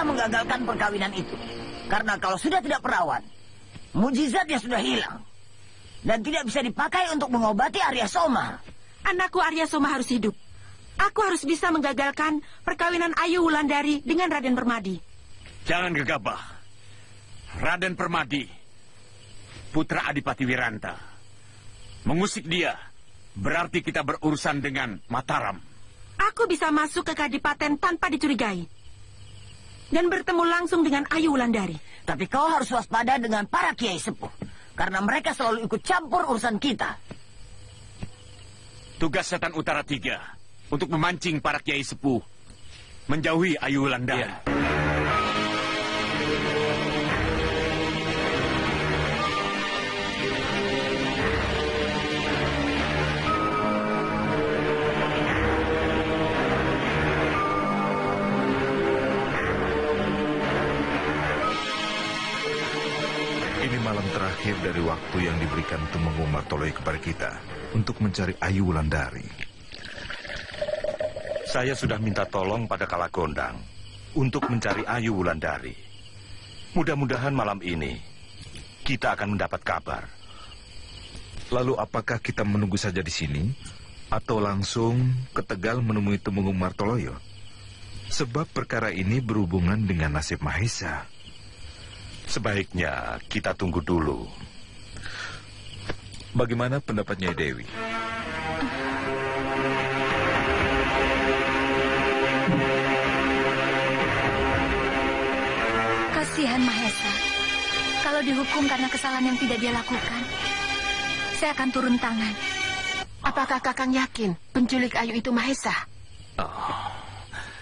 Menggagalkan perkawinan itu. Karena kalau sudah tidak perawan, mujizatnya sudah hilang. Dan tidak bisa dipakai untuk mengobati Arya Soma. Anakku Arya Soma harus hidup. Aku harus bisa menggagalkan perkawinan Ayu Wulandari dengan Raden Permadi. Jangan gegabah. Raden Permadi, putra Adipati Wiranta. Mengusik dia, berarti kita berurusan dengan Mataram. Aku bisa masuk ke Kadipaten tanpa dicurigai. Dan bertemu langsung dengan Ayu Wulandari. Tapi kau harus waspada dengan para kiai sepuh. Karena mereka selalu ikut campur urusan kita. Tugas Setan Utara 3 untuk memancing para kiai sepuh menjauhi Ayu Wulandari. Ya. Malam terakhir dari waktu yang diberikan Tumenggung Martoloi kepada kita untuk mencari Ayu Wulandari. Saya sudah minta tolong pada Kalagondang untuk mencari Ayu Wulandari. Mudah-mudahan malam ini kita akan mendapat kabar. Lalu apakah kita menunggu saja di sini atau langsung ke Tegal menemui Tumenggung Martoloyo? Sebab perkara ini berhubungan dengan nasib Mahesa. Sebaiknya kita tunggu dulu. Bagaimana pendapatnya Dewi? Kasihan Mahesa. Kalau dihukum karena kesalahan yang tidak dia lakukan, saya akan turun tangan. Apakah Kakang yakin penculik Ayu itu Mahesa?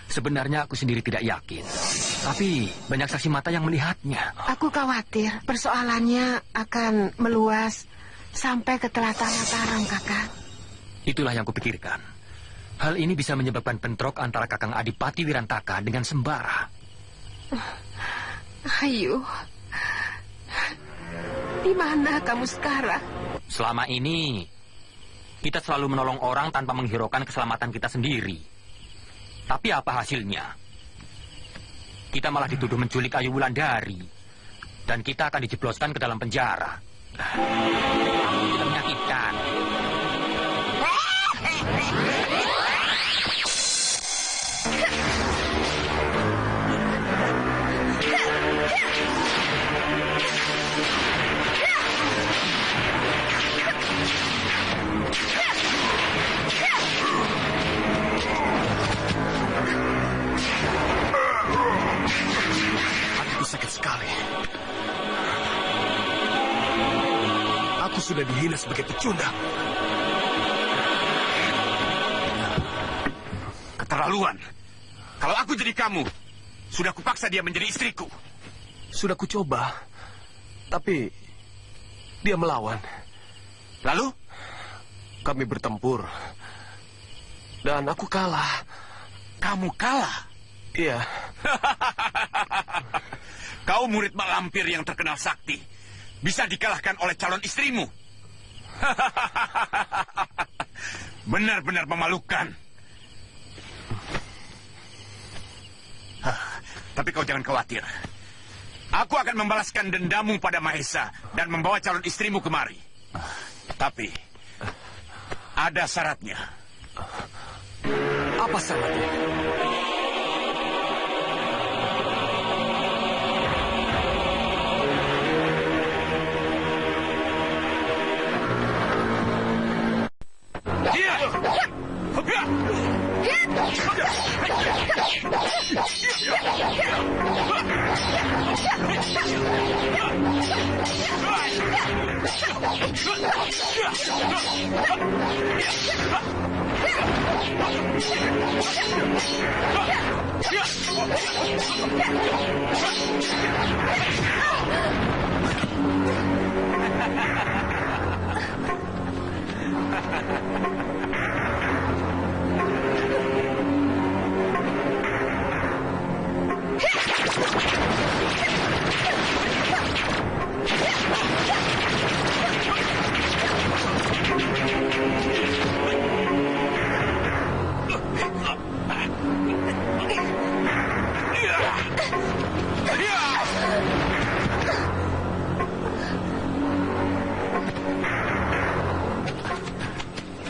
Sebenarnya aku sendiri tidak yakin. Tapi banyak saksi mata yang melihatnya. Aku khawatir persoalannya akan meluas sampai ke telaga Mataram, Kakang. Itulah yang kupikirkan. Hal ini bisa menyebabkan bentrok antara Kakang Adipati Wirantaka dengan Sembara. Ayu, di mana kamu sekarang? Selama ini, kita selalu menolong orang tanpa menghiraukan keselamatan kita sendiri. Tapi apa hasilnya? Kita malah dituduh menculik Ayu Wulandari. Dan kita akan dijebloskan ke dalam penjara. Tidak menyakitkan. Sakit sekali. Aku sudah dihina sebagai pecundang. Keterlaluan. Kalau aku jadi kamu, sudah kupaksa dia menjadi istriku. Sudah kucoba, tapi dia melawan. Lalu? Kami bertempur. Dan aku kalah. Kamu kalah? Iya. Kau murid mak lampir yang terkenal sakti. Bisa dikalahkan oleh calon istrimu. Benar-benar memalukan. Tapi kau jangan khawatir. Aku akan membalaskan dendammu pada Mahesa dan membawa calon istrimu kemari. Tapi ada syaratnya. Apa syaratnya?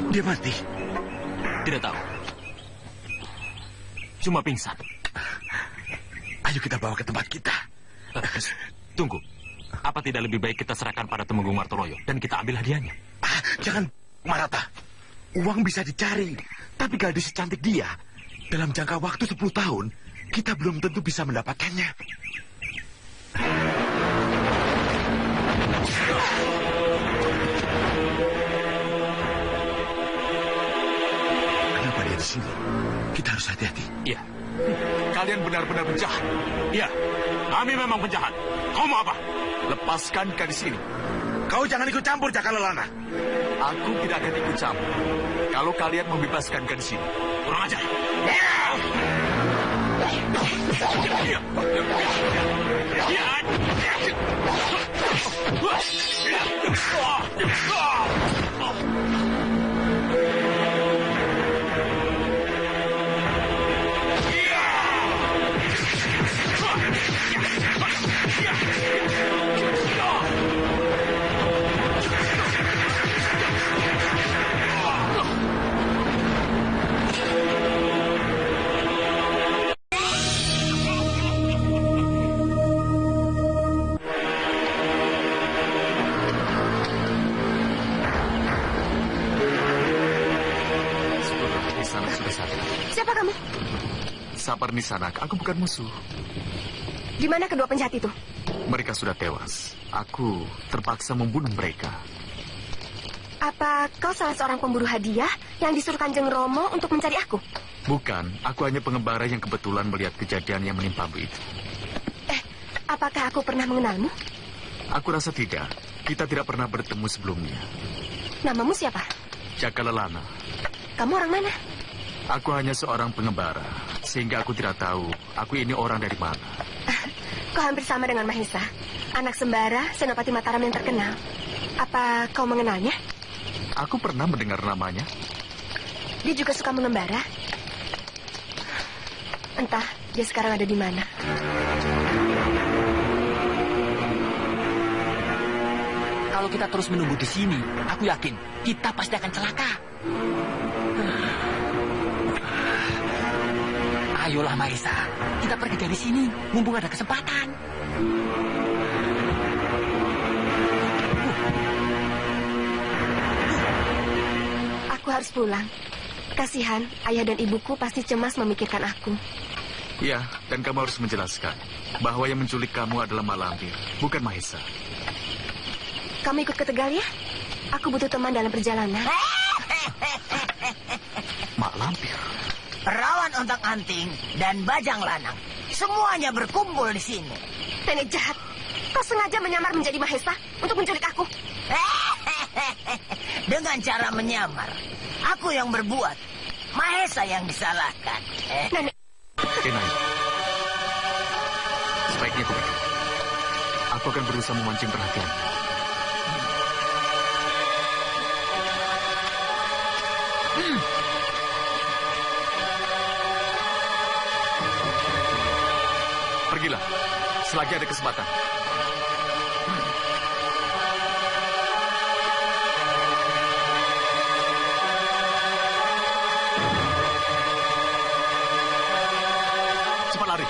Dia mati. Tidak tahu. Cuma pingsan. Ayo kita bawa ke tempat kita. Tunggu. Apa tidak lebih baik kita serahkan pada Temenggung Martoloyo dan kita ambil hadiahnya? Jangan, Marata. Uang bisa dicari. Tapi gadis secantik dia, dalam jangka waktu 10 tahun, kita belum tentu bisa mendapatkannya. Kenapa dia di sini? Kita harus hati-hati. Iya. Kalian benar-benar penjahat. Iya, kami memang penjahat. Kau mau apa? Lepaskan gadis ini. Kau jangan ikut campur, Jakalelana. Aku tidak akan ikut campur. Kalau kalian membebaskan gadis ini. Kurang ajar. Siapa kamu? Sapar Nisanak, aku bukan musuh. Di mana kedua penjahat itu? Mereka sudah tewas. Aku terpaksa membunuh mereka. Apa kau salah seorang pemburu hadiah yang disuruh Kanjeng Romo untuk mencari aku? Bukan, aku hanya pengembara yang kebetulan melihat kejadian yang menimpamu itu. Apakah aku pernah mengenalmu? Aku rasa tidak. Kita tidak pernah bertemu sebelumnya. Namamu siapa? Jakalelana. Kamu orang mana? Aku hanya seorang pengembara, sehingga aku tidak tahu aku ini orang dari mana. Kau hampir sama dengan Mahesa, anak sembara Senopati Mataram yang terkenal. Apa kau mengenalnya? Aku pernah mendengar namanya. Dia juga suka mengembara. Entah dia sekarang ada di mana. Kalau kita terus menunggu di sini, aku yakin kita pasti akan celaka. Ayolah Mahesa, kita pergi dari sini, mumpung ada kesempatan. Aku harus pulang. Kasihan, ayah dan ibuku pasti cemas memikirkan aku. Ya, dan kamu harus menjelaskan bahwa yang menculik kamu adalah Mak Lampir, bukan Mahesa. Kamu ikut ke Tegal ya? Aku butuh teman dalam perjalanan. Mak Lampir. Perawan Ontang-Anting dan Bajang Lanang. Semuanya berkumpul di sini. Nenek jahat. Kau sengaja menyamar menjadi Mahesa untuk menculik aku. Dengan cara menyamar. Aku yang berbuat. Mahesa yang disalahkan. Nenek. Kenai. Sebaiknya aku pergi. Aku akan berusaha memancing perhatian. Pergilah, selagi ada kesempatan. Cepat lari.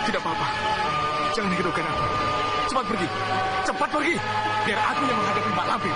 Tidak apa-apa. Jangan hiraukan aku. Cepat pergi. Cepat pergi. Biar aku yang menghadapi Mbak Lampir.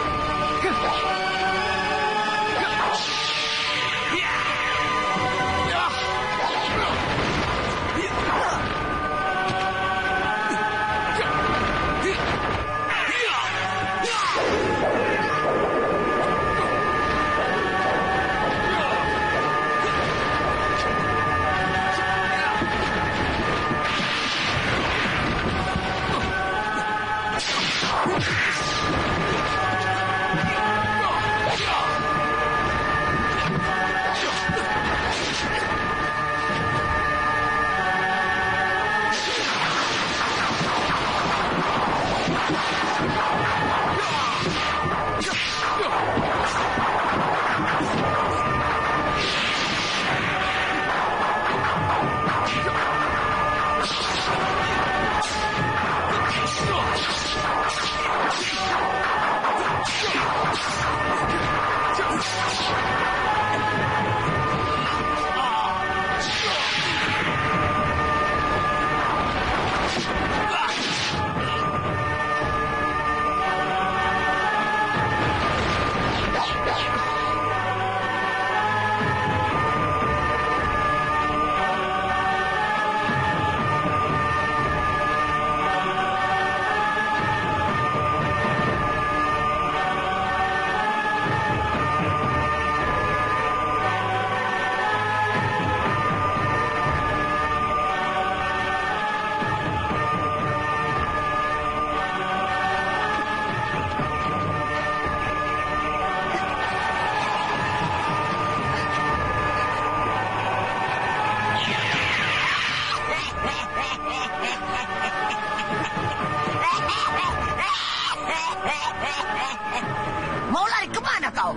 Mau lari kemana kau?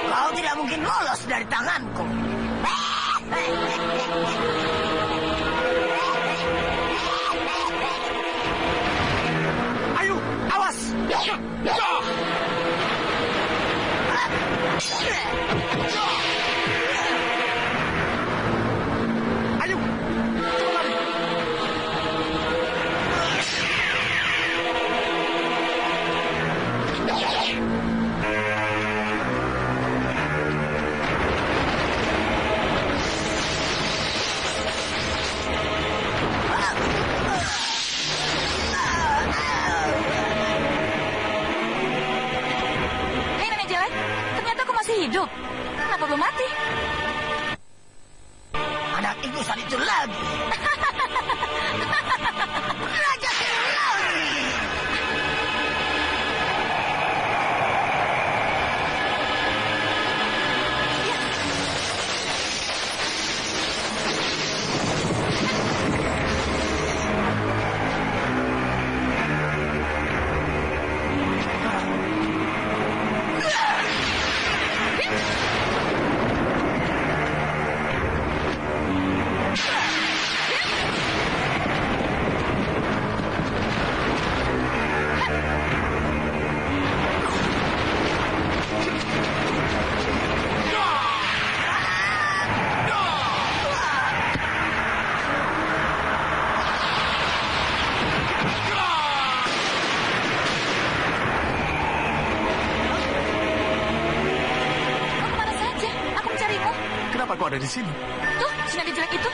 Kau tidak mungkin lolos dari tanganku. urusan itu lagi. Raja Tilori. Kau ada di sini. Tuh, si naga jelek itu.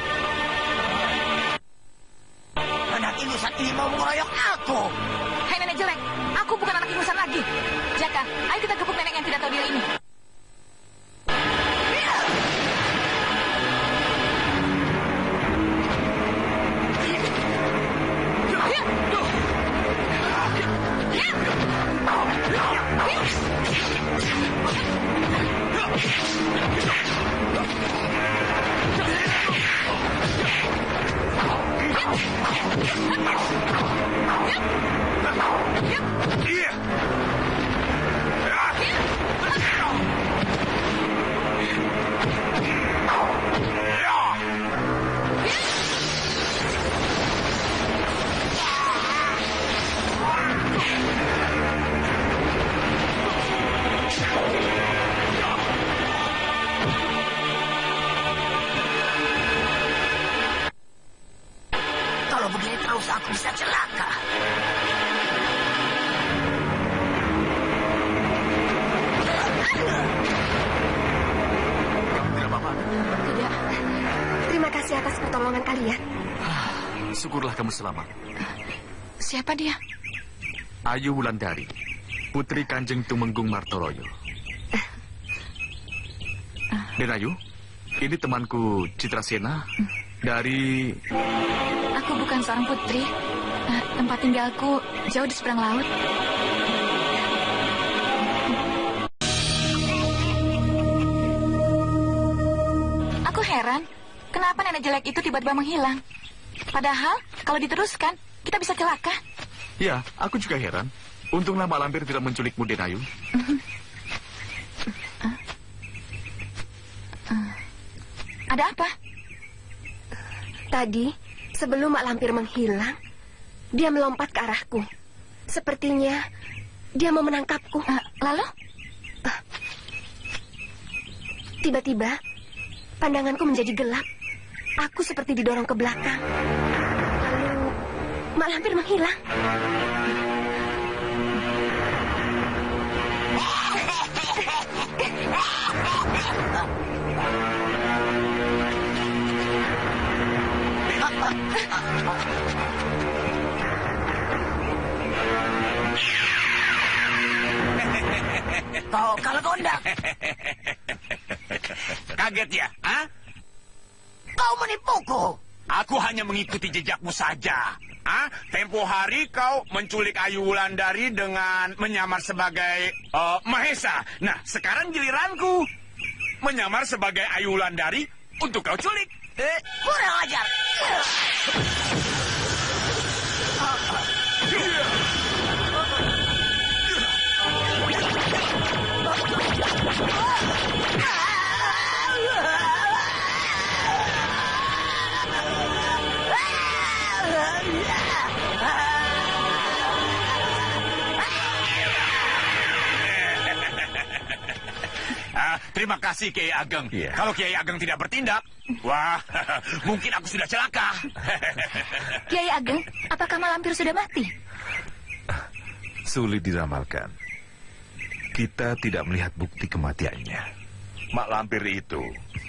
Anak ingusan ini mau mengeroyok aku. Hei nenek jelek, aku bukan anak ingusan lagi. Jaka, ayo kita gebuk nenek yang tidak tahu diri ini. Kalau begini terus aku bisa celaka. Tidak apa-apa. Tidak. Terima kasih atas pertolongan kalian. Syukurlah kamu selamat. Siapa dia? Ayu Wulandari, putri Kanjeng Tumenggung Martoloyo. Dan Ayu, ini temanku Citrasena dari... Aku bukan seorang putri. Tempat tinggalku jauh di seberang laut. Aku heran, kenapa nenek jelek itu tiba-tiba menghilang? Padahal, kalau diteruskan, kita bisa celaka. Ya, aku juga heran. Untunglah Mak Lampir tidak menculikmu, Den Ayu. Ada apa? Tadi, sebelum Mak Lampir menghilang, dia melompat ke arahku. Sepertinya dia mau menangkapku. Lalu? Tiba-tiba, pandanganku menjadi gelap. Aku seperti didorong ke belakang. Lalu, Mak Lampir menghilang. Kau kalah gondang. Kaget ya? Hah? Kau menipuku. Aku hanya mengikuti jejakmu saja. Ah, tempo hari kau menculik Ayu Wulandari dengan menyamar sebagai Mahesa. Nah, sekarang giliranku menyamar sebagai Ayu Wulandari untuk kau culik. Kurang ajar. Terima kasih Kiai Ageng. Yeah. Kalau Kiai Ageng tidak bertindak, wah, mungkin aku sudah celaka. Kiai Ageng, apakah Mak Lampir sudah mati? Sulit diramalkan. Kita tidak melihat bukti kematiannya. Mak Lampir itu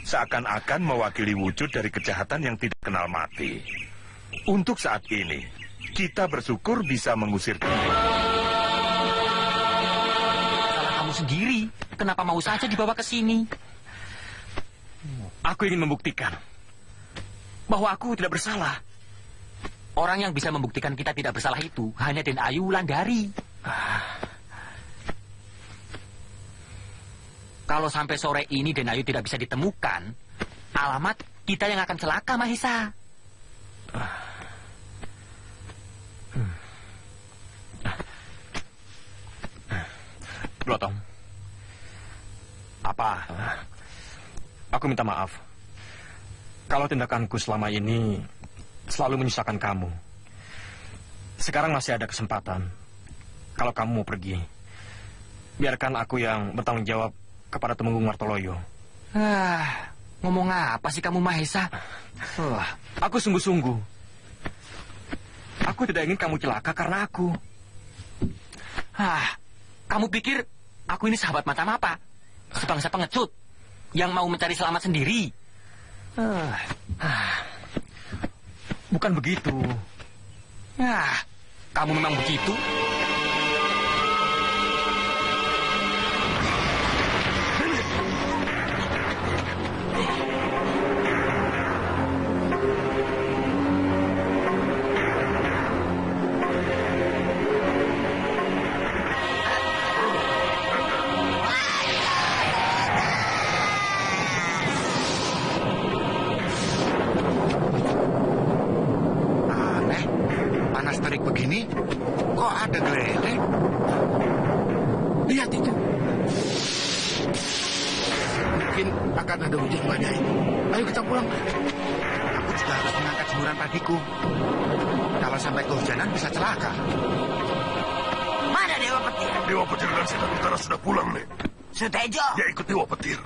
seakan-akan mewakili wujud dari kejahatan yang tidak kenal mati. Untuk saat ini, kita bersyukur bisa mengusir dia. Salah kamu sendiri. Kenapa mau saja dibawa ke sini? Aku ingin membuktikan bahwa aku tidak bersalah. Orang yang bisa membuktikan kita tidak bersalah itu hanya Den Ayu Wulandari. Kalau sampai sore ini Den Ayu tidak bisa ditemukan, alamat kita yang akan celaka, Mahesa. Blotong. Apa? Aku minta maaf. Kalau tindakanku selama ini selalu menyusahkan kamu. Sekarang masih ada kesempatan. Kalau kamu mau pergi, biarkan aku yang bertanggung jawab kepada Temenggung Martoloyo. Ngomong apa sih kamu, Mahesa? Aku sungguh-sungguh. Aku tidak ingin kamu celaka karena aku. Kamu pikir aku ini sahabat macam apa? Sebangsa pengecut yang mau mencari selamat sendiri. Bukan begitu. Kamu memang begitu? Begini, kok ada geleleng? Lihat itu. Mungkin akan ada hujan banyak ini. Ayo kita pulang. Aku juga harus mengangkat jemuran pagiku. Kalau sampai kehujanan bisa celaka. Mana Dewa Petir? Dewa Petir dan Setan Utara sudah pulang, Nek. Sutejo? Dia ikut Dewa Petir.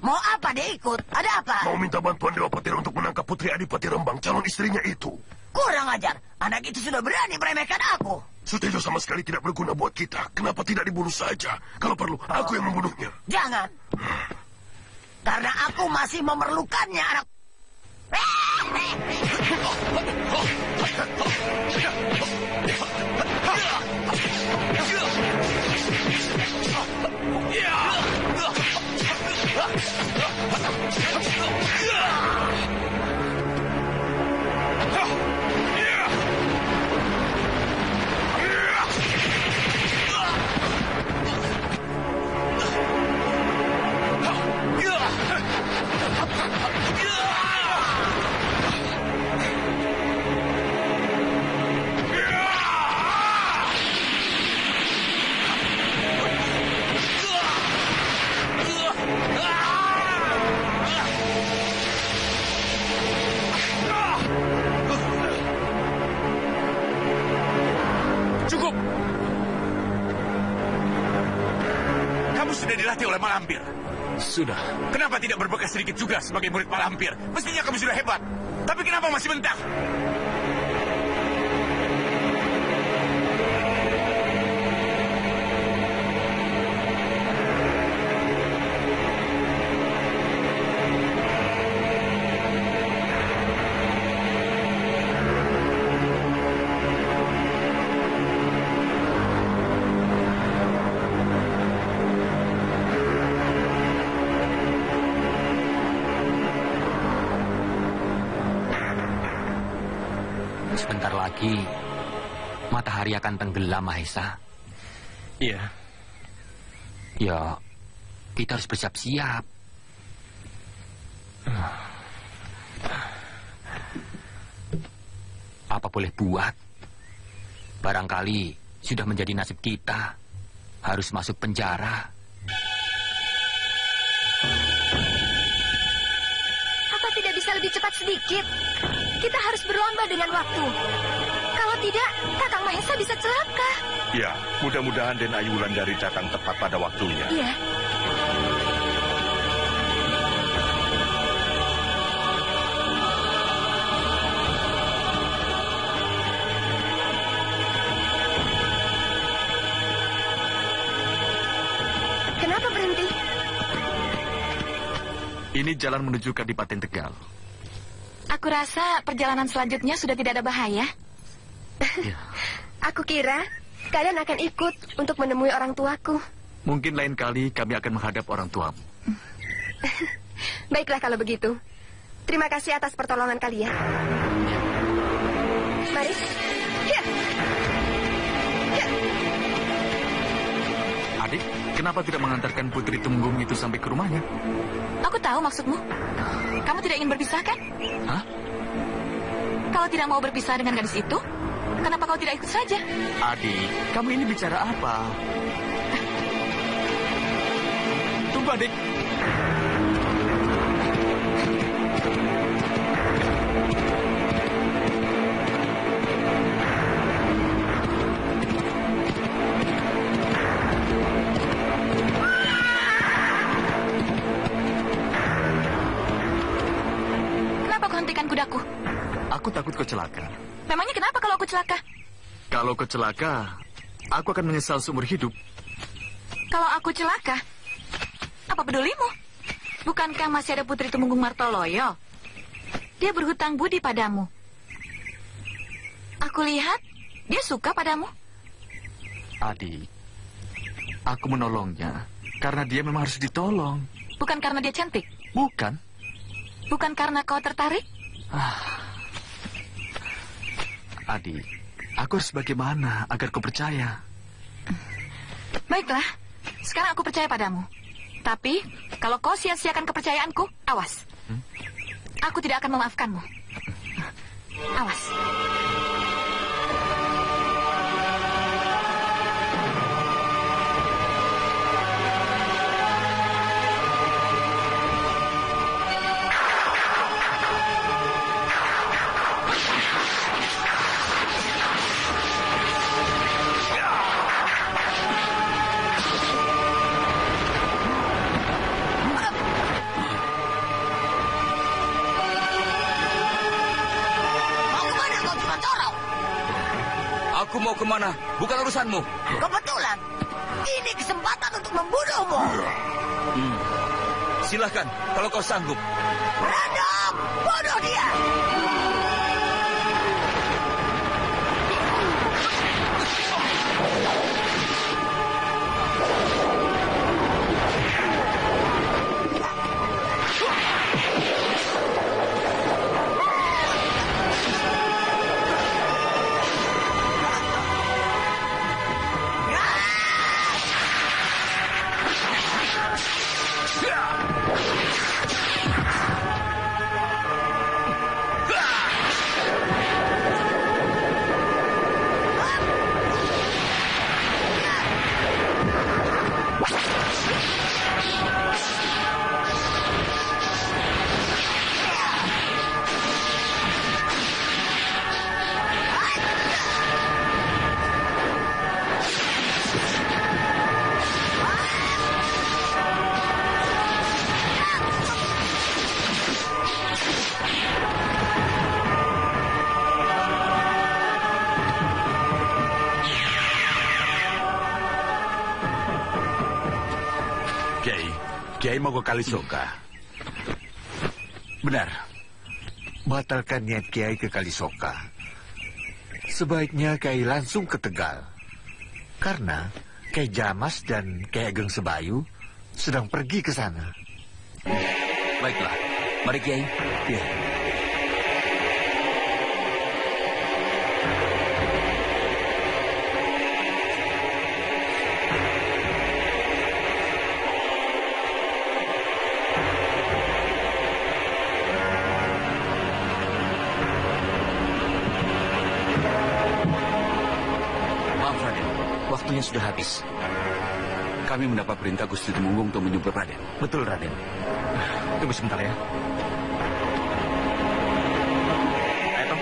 Mau apa dia ikut? Ada apa? Mau minta bantuan Dewa Petir untuk menangkap Putri Adipati Rembang, calon istrinya itu. Kurang ajar. Anak itu sudah berani meremehkan aku. Sutejo sama sekali tidak berguna buat kita. Kenapa tidak dibunuh saja? Kalau perlu, aku yang membunuhnya. Jangan. Karena aku masih memerlukannya, anak. Cukup! Kamu sudah dilatih oleh Malampir. Sudah. Kenapa tidak berbekas sedikit juga sebagai murid Malampir? Mestinya kamu sudah hebat. Tapi kenapa masih mentah? Sebentar lagi, matahari akan tenggelam, Mahesa. Iya. Ya, kita harus bersiap-siap. Apa boleh buat? Barangkali sudah menjadi nasib kita. Harus masuk penjara. Apa tidak bisa lebih cepat sedikit? Kita harus berlomba dengan waktu. Kalau tidak, Kakang Mahesa bisa celaka. Ya, mudah-mudahan Den Ayu Wulandari datang tepat pada waktunya. Iya. Kenapa berhenti? Ini jalan menuju Kadipaten Tegal. Aku rasa perjalanan selanjutnya sudah tidak ada bahaya. Aku kira kalian akan ikut untuk menemui orang tuaku. Mungkin lain kali kami akan menghadap orang tuamu. Baiklah kalau begitu. Terima kasih atas pertolongan kalian. Mari. Ya. Ya. Adik, kenapa tidak mengantarkan Putri Temunggung itu sampai ke rumahnya? Aku tahu maksudmu. Kamu tidak ingin berpisah, kan? Hah? Kalau tidak mau berpisah dengan gadis itu, kenapa kau tidak ikut saja? Adik, kamu ini bicara apa? Tunggu, adik. Kenapa kau hentikan kudaku? Aku takut kau celaka. Memangnya kenapa kalau aku celaka? Kalau kau celaka, aku akan menyesal seumur hidup. Kalau aku celaka, apa pedulimu? Bukankah masih ada Putri Temunggung Martoloyo? Dia berhutang budi padamu. Aku lihat dia suka padamu. Adik, aku menolongnya karena dia memang harus ditolong. Bukan karena dia cantik? Bukan. Bukan karena kau tertarik? Adik, aku harus bagaimana agar kau percaya? Baiklah, sekarang aku percaya padamu. Tapi, kalau kau sia-siakan kepercayaanku, awas. Aku tidak akan memaafkanmu. Awas. Aku mau kemana? Bukan urusanmu. Kebetulan, ini kesempatan untuk membunuhmu. Silahkan, kalau kau sanggup. Radam, bunuh dia. Kiai mau ke Kalisoka. Benar. Batalkan niat Kiai ke Kalisoka. Sebaiknya Kiai langsung ke Tegal. Karena Kiai Jamas dan Kiai Ageng Sebayu sedang pergi ke sana. Baiklah. Mari, Kiai. Ya. Waktunya sudah habis. Kami mendapat perintah Gusti Temunggung untuk menjumpai Raden. Betul, Raden. Tunggu sebentar ya. Ayo, Tom.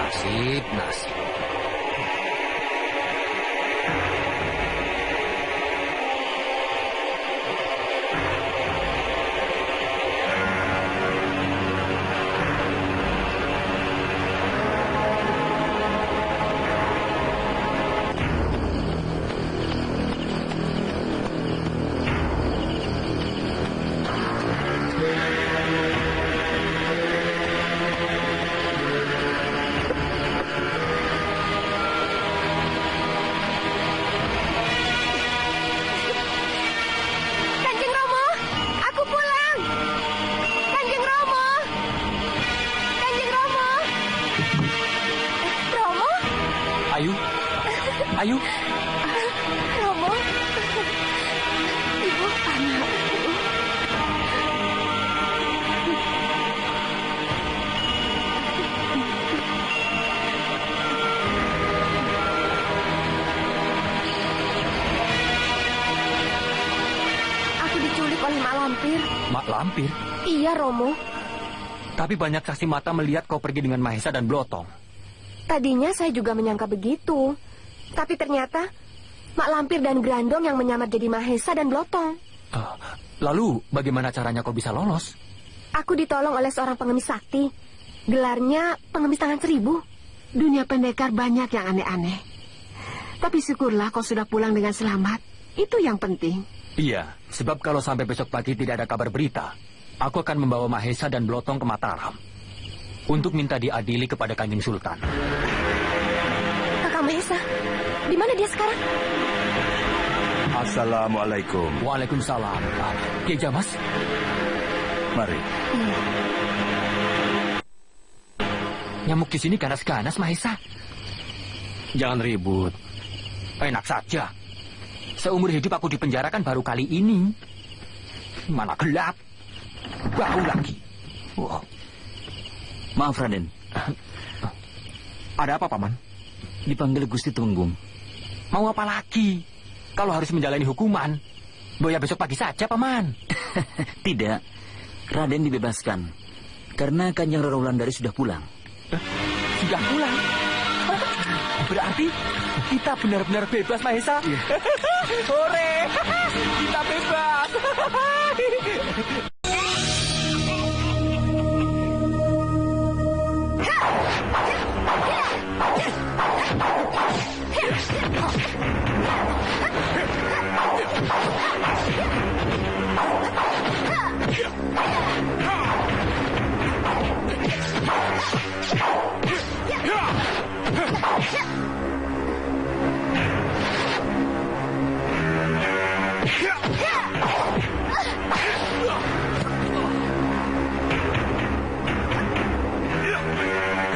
Nasib. oleh Mak Lampir. Mak Lampir? Iya, Romo. Tapi banyak saksi mata melihat kau pergi dengan Mahesa dan Blotong. Tadinya saya juga menyangka begitu. Tapi ternyata Mak Lampir dan Grandong yang menyamar jadi Mahesa dan Blotong. Lalu bagaimana caranya kau bisa lolos? Aku ditolong oleh seorang pengemis sakti. Gelarnya pengemis tangan 1000. Dunia pendekar banyak yang aneh-aneh. Tapi syukurlah kau sudah pulang dengan selamat. Itu yang penting. Iya, sebab kalau sampai besok pagi tidak ada kabar berita, aku akan membawa Mahesa dan Blotong ke Mataram untuk minta diadili kepada Kanjeng Sultan. Kakak Mahesa, di mana dia sekarang? Assalamualaikum. Waalaikumsalam. Kiai Jamas, mari. Nyamuk di sini ganas-ganas, Mahesa. Jangan ribut. Enak saja. Seumur hidup aku dipenjarakan baru kali ini. Mana gelap. Bau lagi. Wow. Maaf, Raden. Ada apa, Paman? Dipanggil Gusti Tumenggung. Mau apa lagi? Kalau harus menjalani hukuman, boya besok pagi saja, Paman. Tidak. Raden dibebaskan. Karena Kanjeng Roro Wulandari sudah pulang. Sudah pulang? Berarti kita benar-benar bebas, Mahesa. Hore! Kita bebas!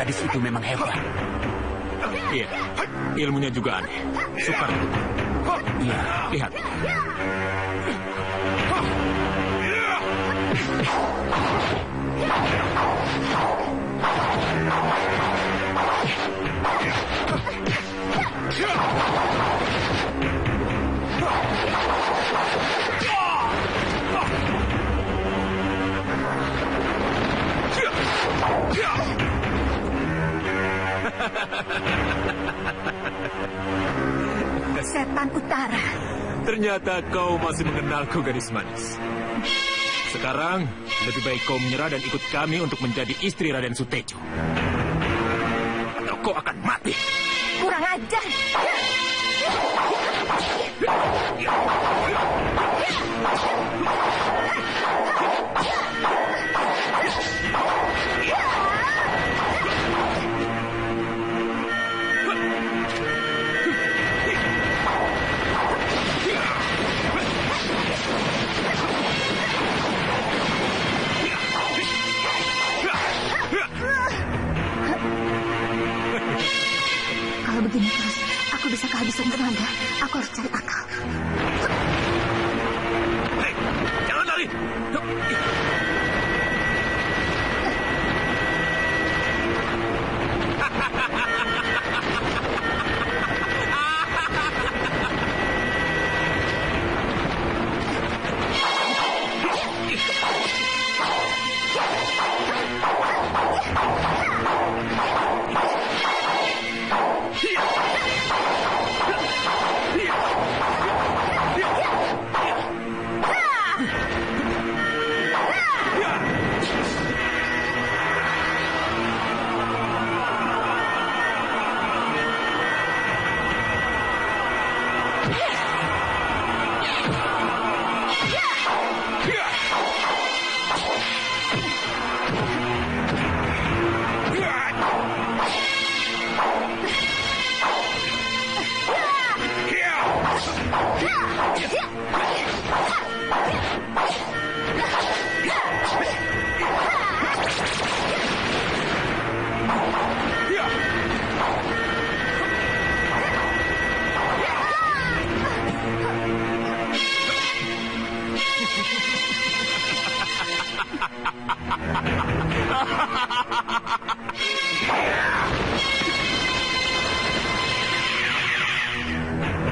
Gadis itu memang hebat. Iya, ilmunya juga aneh. Sukar. Iya, lihat. Setan Utara. Ternyata kau masih mengenalku, gadis manis. Sekarang, lebih baik kau menyerah dan ikut kami untuk menjadi istri Raden Sutejo. Atau kau akan mati. Kurang ajar. Kalau begini terus, aku bisa kehabisan tenaga. Aku harus cari akal. Hei, jangan lari!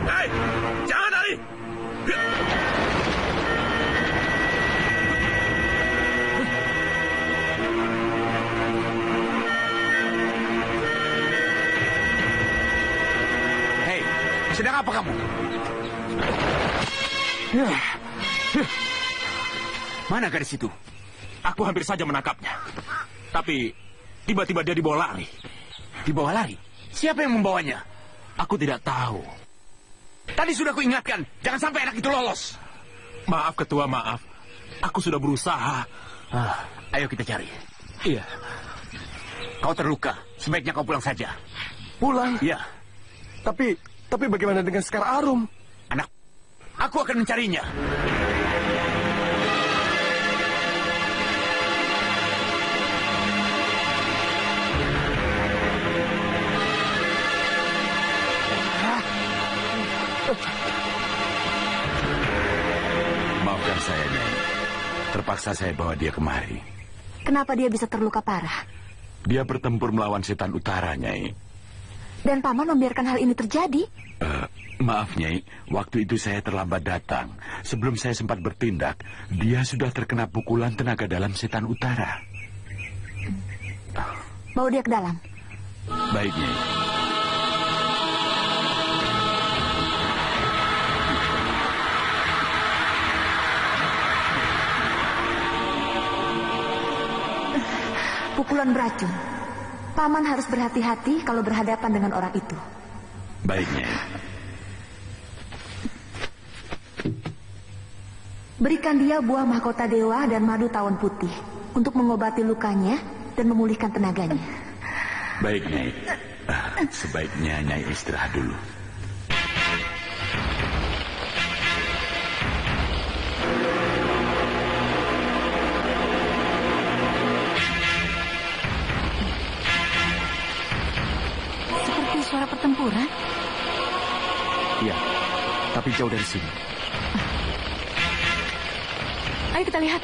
Hei, jangan lari! Mana gadis itu? Aku hampir saja menangkapnya. Tapi tiba-tiba dia dibawa lari. Dibawa lari? Siapa yang membawanya? Aku tidak tahu. Tadi sudah kuingatkan, jangan sampai anak itu lolos. Maaf, Ketua, maaf. Aku sudah berusaha. Ayo kita cari. Iya. Kau terluka, sebaiknya kau pulang saja. Pulang? Iya. Tapi bagaimana dengan Sekar Arum? Anak, aku akan mencarinya. Maafkan saya, Nyai. Terpaksa saya bawa dia kemari. Kenapa dia bisa terluka parah? Dia bertempur melawan setan utara, Nyai. Dan Paman membiarkan hal ini terjadi? Maaf, Nyai. Waktu itu saya terlambat datang. Sebelum saya sempat bertindak, dia sudah terkena pukulan tenaga dalam setan utara. Bawa dia ke dalam. Baik, Nyai. Pukulan beracun. Paman harus berhati-hati kalau berhadapan dengan orang itu. Baiknya. Berikan dia buah mahkota dewa dan madu tawon putih untuk mengobati lukanya dan memulihkan tenaganya. Baik, Nyai. Sebaiknya Nyai istirahat dulu. Suara pertempuran? Iya, tapi jauh dari sini. Ayo kita lihat.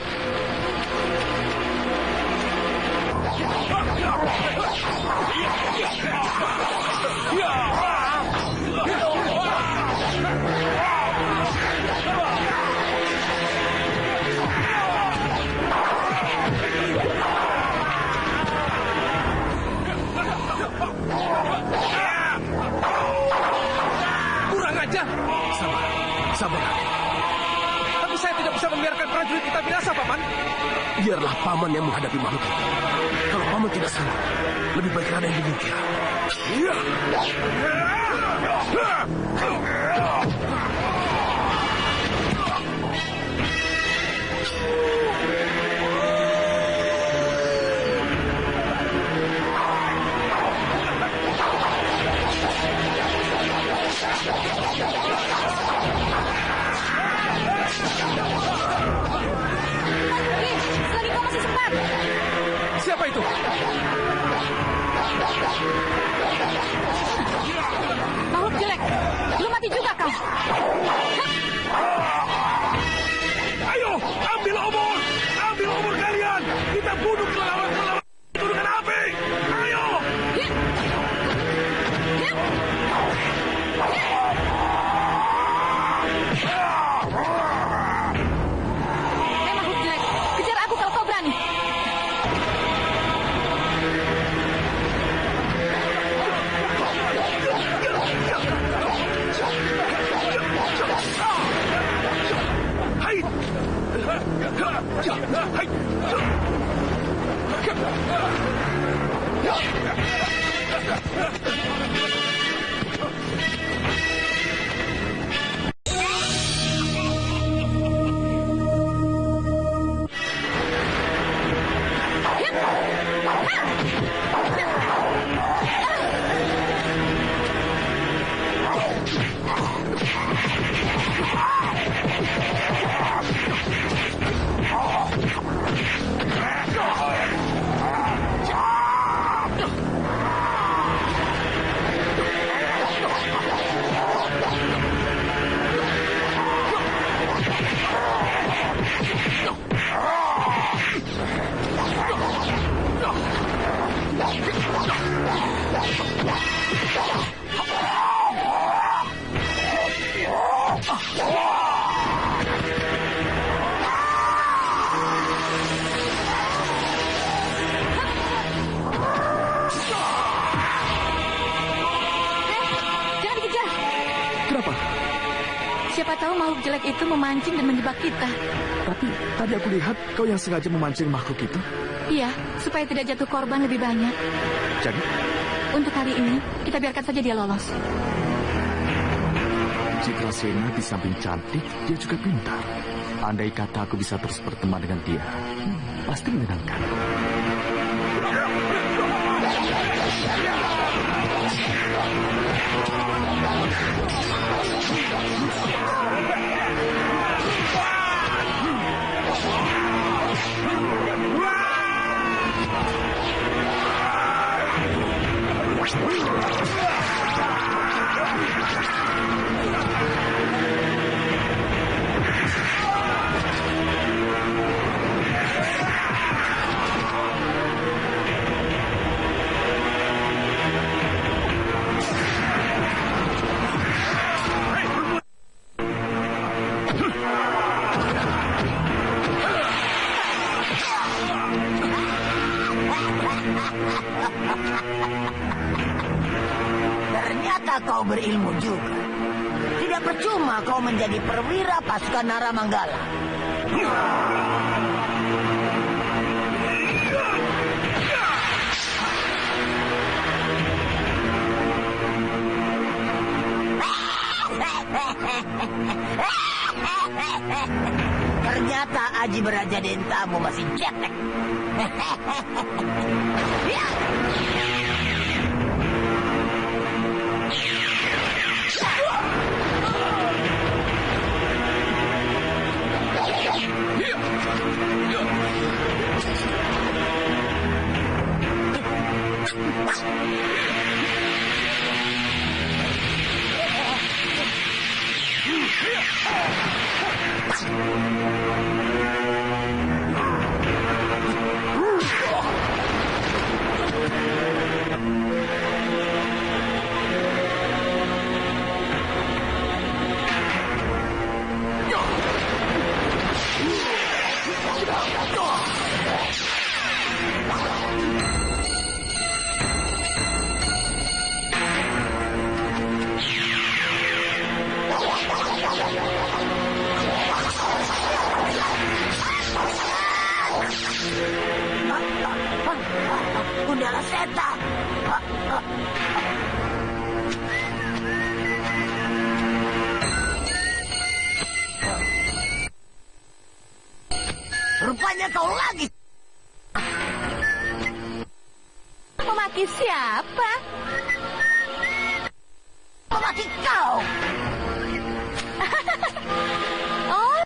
Sabar. Tapi saya tidak bisa membiarkan prajurit kita binasa, Paman. Biarlah Paman yang menghadapi makhluk itu. Kalau Paman tidak salah, lebih baik Raden menyingkir. Siapa itu? Makhluk jelek, belum mati juga kau. Ayo, ambil obor kalian. Kita bunuh kelelawar itu dengan api. Ayo. Makhluk jelek, kejar aku kalau kau berani. Siapa tahu makhluk jelek itu memancing dan menjebak kita. Tapi tadi aku lihat kau yang sengaja memancing makhluk itu. Iya, supaya tidak jatuh korban lebih banyak. Jadi? Untuk kali ini, kita biarkan saja dia lolos. Citrasena di samping cantik, dia juga pintar. Andai kata aku bisa terus berteman dengan dia, pasti menyenangkan. Ternyata kau berilmu juga. Tidak percuma kau menjadi perwira pasukan Naramanggala. Ternyata Aji Beraja Dentamu masih cetek. Gundala Seta. Rupanya kau lagi. Memaki siapa? Memaki kau. Oh,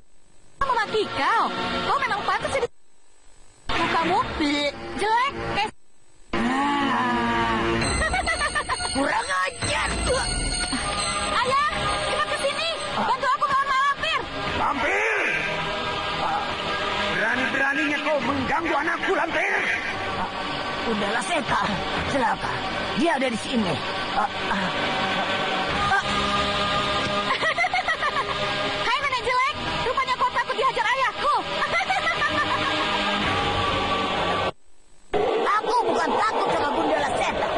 memaki kau. Kau memang pantas jadi. Mukamu jelek kayak. Kurang ajar. Ayah, cepat ke sini. Bantu aku melawan Malampir. Lampir! Berani-beraninya kau mengganggu anakku, Lampir. Gundala Seta, celaka. Dia ada di sini. Hai nenek jelek, rupanya kau takut dihajar ayahku. Aku bukan takut sama Gundala Seta.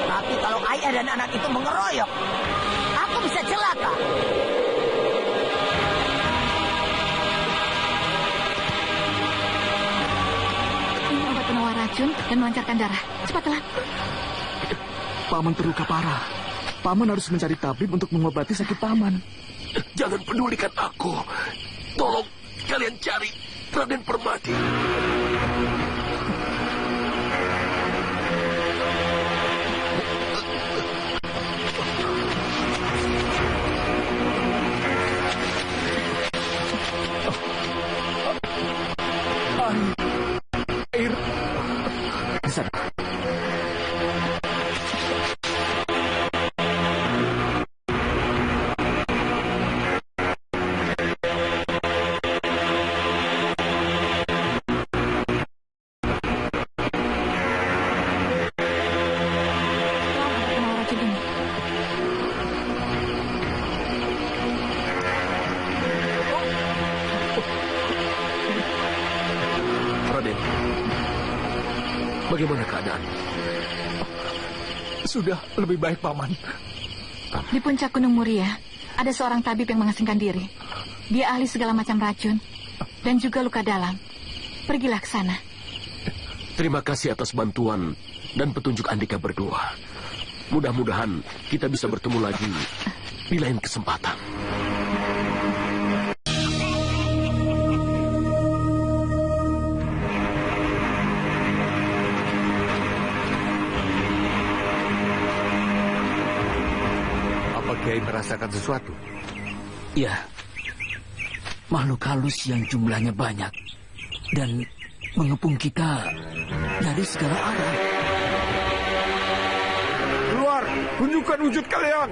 Tapi kalau ayah dan anak itu mengeroyok, aku bisa celaka. Ini obat penawar racun dan melancarkan darah. Cepatlah. Paman terluka parah. Paman harus mencari tabib untuk mengobati sakit paman. Jangan pedulikan aku. Tolong kalian cari Raden Permadi. Air. Di sana. Raden, bagaimana keadaan? Sudah lebih baik, Paman. Di puncak Gunung Muria, ada seorang tabib yang mengasingkan diri. Dia ahli segala macam racun dan juga luka dalam. Pergilah ke sana. Terima kasih atas bantuan dan petunjuk Andika berdua. Mudah-mudahan kita bisa bertemu lagi di lain kesempatan. Apa Kiai merasakan sesuatu? Ya, makhluk halus yang jumlahnya banyak dan mengepung kita dari segala arah. Keluar, tunjukkan wujud kalian.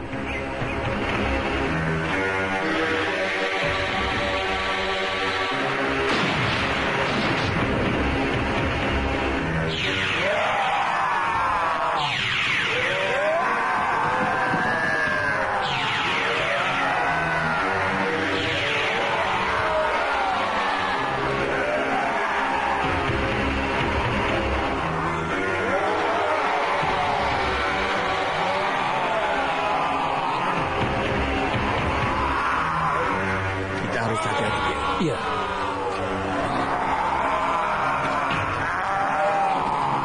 Iya.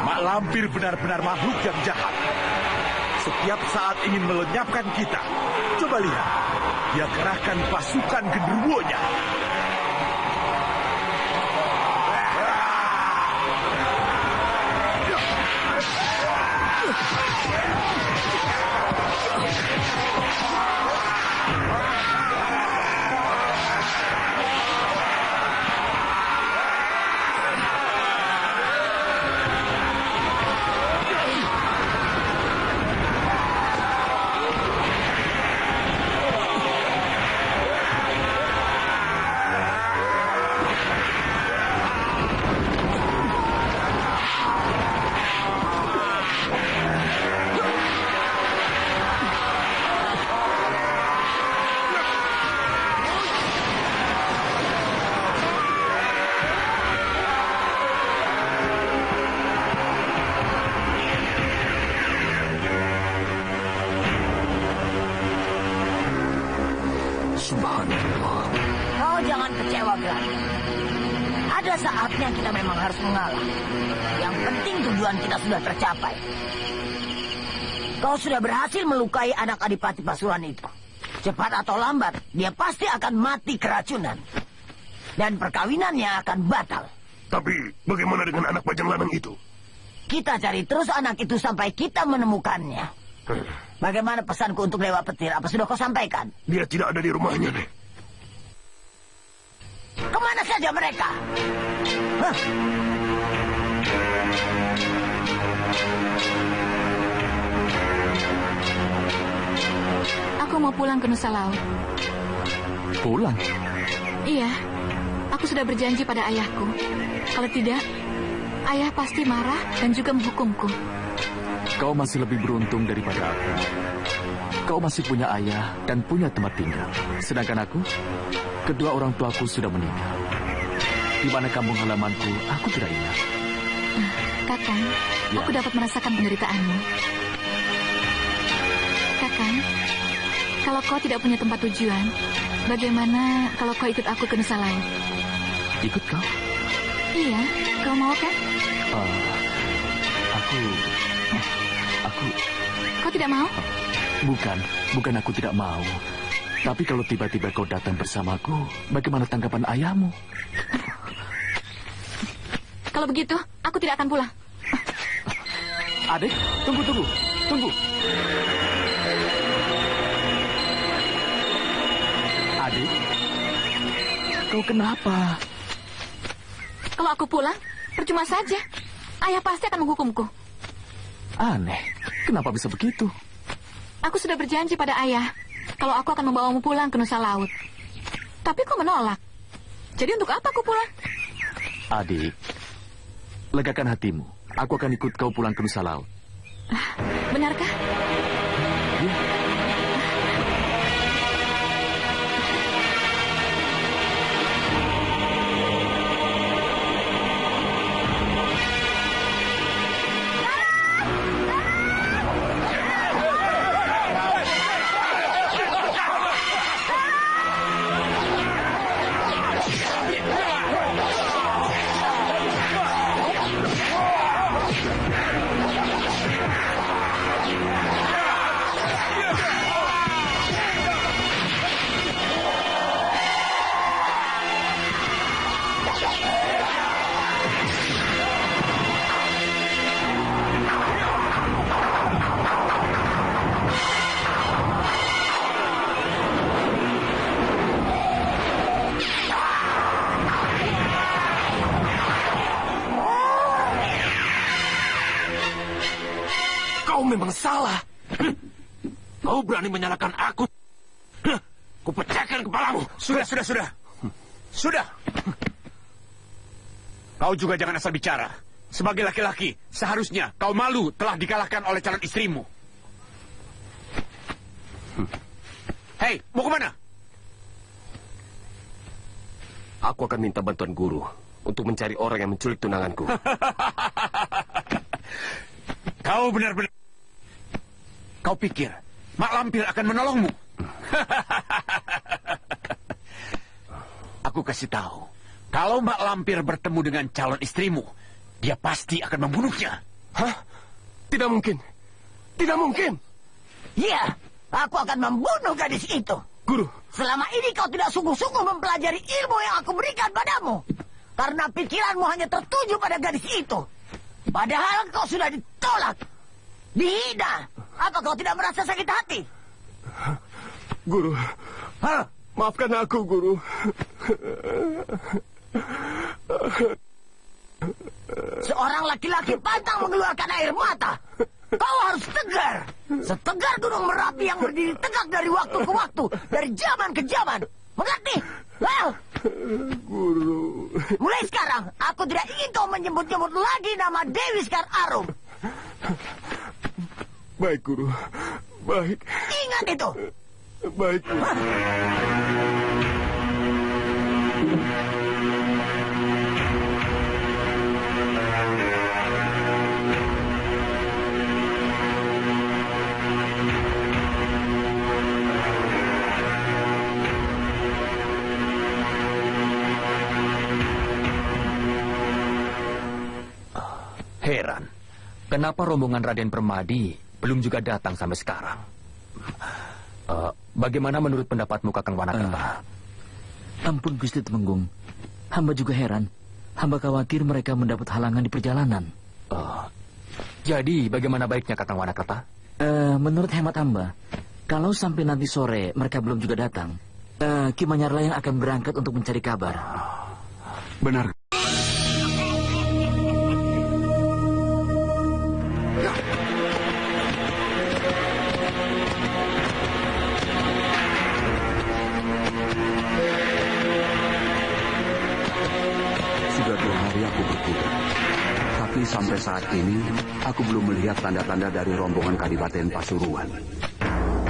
Mak Lampir benar-benar makhluk yang jahat. Setiap saat ingin melenyapkan kita. Coba lihat, dia kerahkan pasukan genderuwonya. Kau jangan kecewa, Grani. Ada saatnya kita memang harus mengalah. Yang penting tujuan kita sudah tercapai. Kau sudah berhasil melukai anak Adipati Pasuruan itu. Cepat atau lambat, dia pasti akan mati keracunan. Dan perkawinannya akan batal. Tapi bagaimana dengan anak Bajang Lanang itu? Kita cari terus anak itu sampai kita menemukannya. Bagaimana pesanku untuk Dewa Petir? Apa sudah kau sampaikan? Dia tidak ada di rumahnya, Nek. Kemana saja mereka? Hah? Aku mau pulang ke Nusa Laut. Pulang? Iya, aku sudah berjanji pada ayahku. Kalau tidak, ayah pasti marah dan juga menghukumku. Kau masih lebih beruntung daripada aku. Kau masih punya ayah dan punya tempat tinggal. Sedangkan aku, kedua orang tuaku sudah meninggal. Di mana kampung halamanku, aku tidak ingat. Kakang, Ya. aku dapat merasakan penderitaanmu. Kakang, kalau kau tidak punya tempat tujuan, bagaimana kalau kau ikut aku ke Nusa Laut? Ikut kau? Iya, kau mau kan? Aku... Kau tidak mau? Bukan aku tidak mau. Tapi kalau tiba-tiba kau datang bersamaku, bagaimana tanggapan ayahmu? Kalau begitu, aku tidak akan pulang. Adik, tunggu. Adik, kau kenapa? Kalau aku pulang, percuma saja. Ayah pasti akan menghukumku. Aneh, kenapa bisa begitu? Aku sudah berjanji pada ayah kalau aku akan membawamu pulang ke Nusa Laut. Tapi kau menolak. Jadi untuk apa aku pulang? Adik, legakan hatimu. Aku akan ikut kau pulang ke Nusa Laut. Benarkah? Ya. memang salah. Kau berani menyalahkan aku. Kupecahkan kepalamu. Sudah. Sudah. Kau juga jangan asal bicara. Sebagai laki-laki, seharusnya kau malu telah dikalahkan oleh calon istrimu. Hei, mau kemana? Aku akan minta bantuan guru untuk mencari orang yang menculik tunanganku. Kau benar-benar... Kau pikir Mak Lampir akan menolongmu? Aku kasih tahu, kalau Mak Lampir bertemu dengan calon istrimu, dia pasti akan membunuhnya. Hah? Tidak mungkin. Tidak mungkin. Iya, aku akan membunuh gadis itu. Guru. Selama ini kau tidak sungguh-sungguh mempelajari ilmu yang aku berikan padamu. Karena pikiranmu hanya tertuju pada gadis itu. Padahal kau sudah ditolak. Dihina. Apa kau tidak merasa sakit hati? Guru. Hah? Maafkan aku, Guru. Seorang laki-laki pantang mengeluarkan air mata. Kau harus tegar. Setegar gunung Merapi yang berdiri tegak dari waktu ke waktu. Dari zaman ke zaman. Mengerti? Well, Guru. mulai sekarang, aku tidak ingin kau menyebut-nyebut lagi nama Dewi Sekar Arum. Baik, Guru. Baik. Ingat itu. Baik, Guru. Heran, kenapa rombongan Raden Permadi belum juga datang sampai sekarang? Bagaimana menurut pendapatmu, Kakang Wanakerta? Ampun Gusti Temenggung, hamba juga heran. Hamba khawatir mereka mendapat halangan di perjalanan. Jadi bagaimana baiknya, Kakang Wanakerta? Menurut hemat hamba, kalau sampai nanti sore mereka belum juga datang, Ki Manyarlayang akan berangkat untuk mencari kabar. Benar. Sudah 2 hari aku berkuda. Tapi sampai saat ini, aku belum melihat tanda-tanda dari rombongan Kadipaten Pasuruan.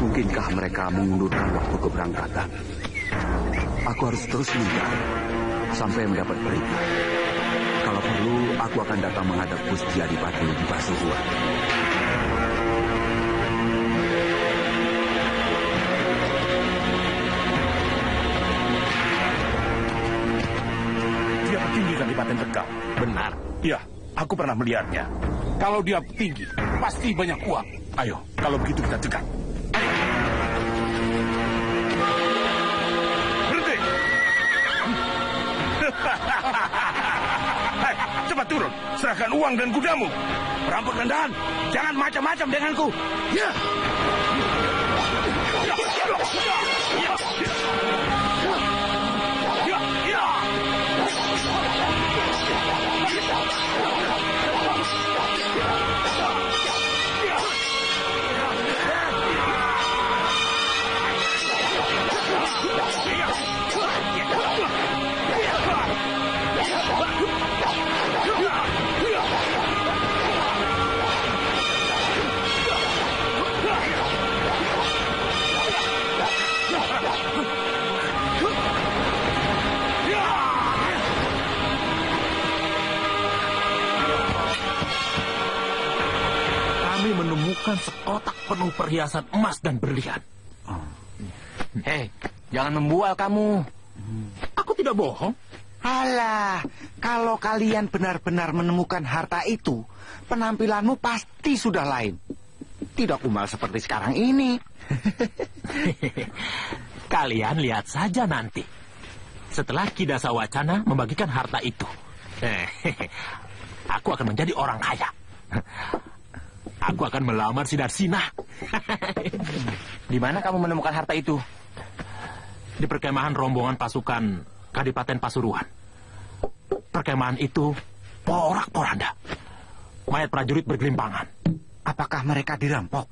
Mungkinkah mereka mengundurkan waktu keberangkatan? Aku harus terus mencari sampai mendapat berita. Kalau perlu, aku akan datang menghadap Gusti Adipati di Pasuruan. Dia petinggi Kadipaten Tegal. Benar. Ya, aku pernah melihatnya. Kalau dia tinggi, pasti banyak uang. Ayo, kalau begitu kita cegat. Berhenti! Hei, cepat turun. Serahkan uang dan kudamu. Perampok rendahan, jangan macam-macam denganku. Ya! Kami menemukan sekotak penuh perhiasan emas dan berlian. Hei, jangan membual kamu. Aku tidak bohong. Alah, kalau kalian benar-benar menemukan harta itu, penampilanmu pasti sudah lain. Tidak kumal seperti sekarang ini. Kalian lihat saja nanti. Setelah Ki Dasa Wacana membagikan harta itu, aku akan menjadi orang kaya. Aku akan melamar si Darsina. Di mana kamu menemukan harta itu? Di perkemahan rombongan pasukan Kadipaten Pasuruan. Perkemahan itu porak-poranda. Mayat prajurit bergelimpangan. Apakah mereka dirampok?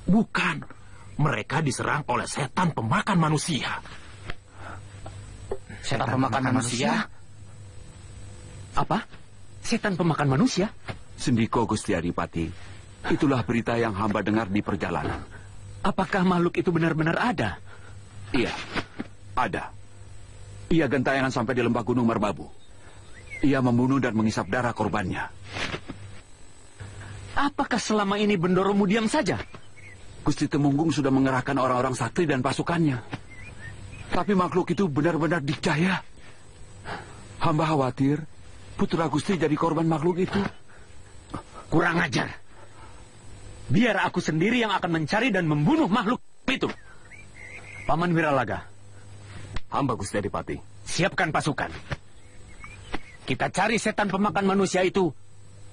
Bukan. Mereka diserang oleh setan pemakan manusia. Setan pemakan manusia? Apa? Setan pemakan manusia? Sendiko Gusti Adipati. Itulah berita yang hamba dengar di perjalanan. Apakah makhluk itu benar-benar ada? Iya, ada. Ia gentayangan sampai di lembah Gunung Merbabu. Ia membunuh dan mengisap darah korbannya. Apakah selama ini Bendoromu diam saja? Gusti Temunggung sudah mengerahkan orang-orang sakti dan pasukannya. Tapi makhluk itu benar-benar dikjaya. Hamba khawatir putra Gusti jadi korban makhluk itu. Kurang ajar. Biar aku sendiri yang akan mencari dan membunuh makhluk itu. Paman Wiralaga. Hamba Gusti Adipati. Siapkan pasukan. Kita cari setan pemakan manusia itu,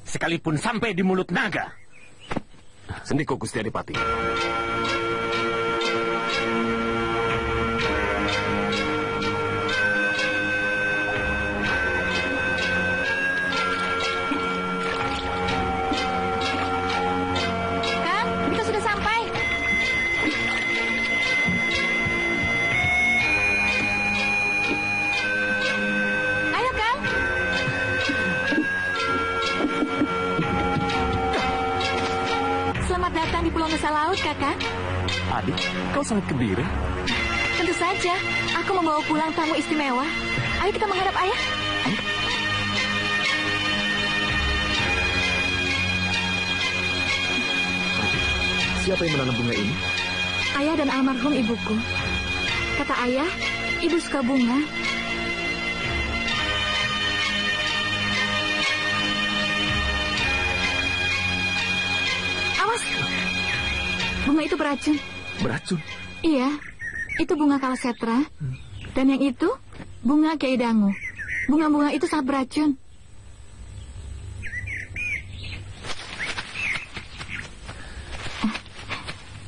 sekalipun sampai di mulut naga. Sendiko Gusti Adipati. Di Pulau Nusa Laut, Kakak. Adik, kau sangat gembira. Tentu saja, aku membawa pulang tamu istimewa. Ayo kita menghadap Ayah. Ayo. Siapa yang menanam bunga ini? Ayah dan almarhum ibuku. Kata Ayah, ibu suka bunga. Awas, bunga itu beracun. Beracun? Iya, itu bunga kalasetra. Dan yang itu, bunga Kiai Dangu. Bunga-bunga itu sangat beracun.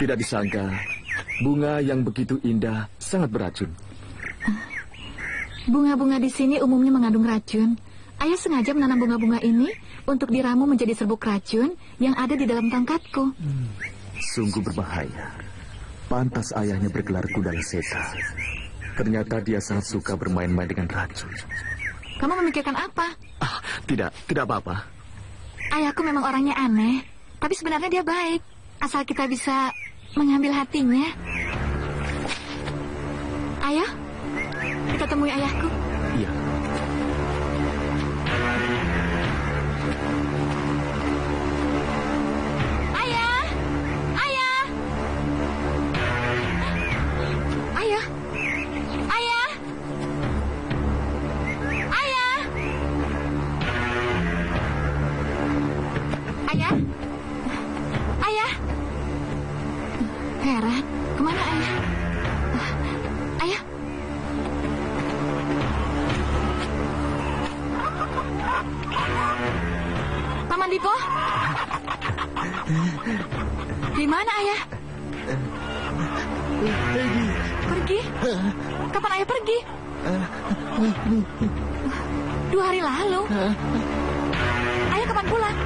Tidak disangka, bunga yang begitu indah sangat beracun. Bunga-bunga di sini umumnya mengandung racun. Ayah sengaja menanam bunga-bunga ini untuk diramu menjadi serbuk racun yang ada di dalam tongkatku. Sungguh berbahaya. Pantas ayahnya bergelar kuda seta. Ternyata dia sangat suka bermain-main dengan racun. Kamu memikirkan apa? Tidak apa-apa. Ayahku memang orangnya aneh, tapi sebenarnya dia baik. Asal kita bisa mengambil hatinya. Ayah, kita temui ayahku. Iya. Ayah! Ayah! Ayah! Ayah! Ayah! Ayah! Ayah! Heran, kemana Ayah? Ayah! Paman Dipo? Di mana Ayah? Pergi? Kapan Ayah pergi? 2 hari lalu. Ayah kapan pulang?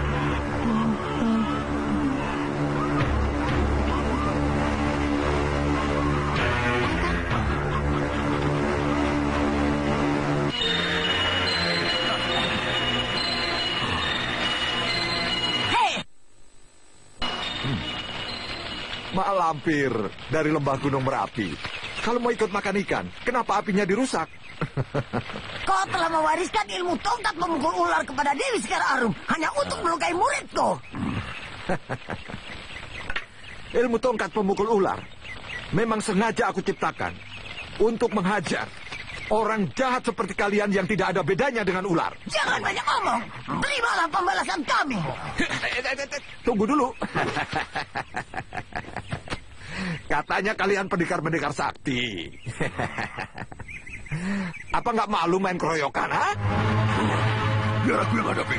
Mak Lampir dari lembah Gunung Merapi. Kalau mau ikut makan ikan, kenapa apinya dirusak? Kau telah mewariskan ilmu tongkat memukul ular kepada Dewi Sekar Arum hanya untuk melukai muridku. Ilmu tongkat pemukul ular memang sengaja aku ciptakan untuk menghajar orang jahat seperti kalian yang tidak ada bedanya dengan ular. Jangan banyak omong. Terimalah pembalasan kami. Tunggu dulu. Katanya kalian pendekar-pendekar sakti. Apa nggak malu main keroyokan, ha? Biar aku yang hadapi.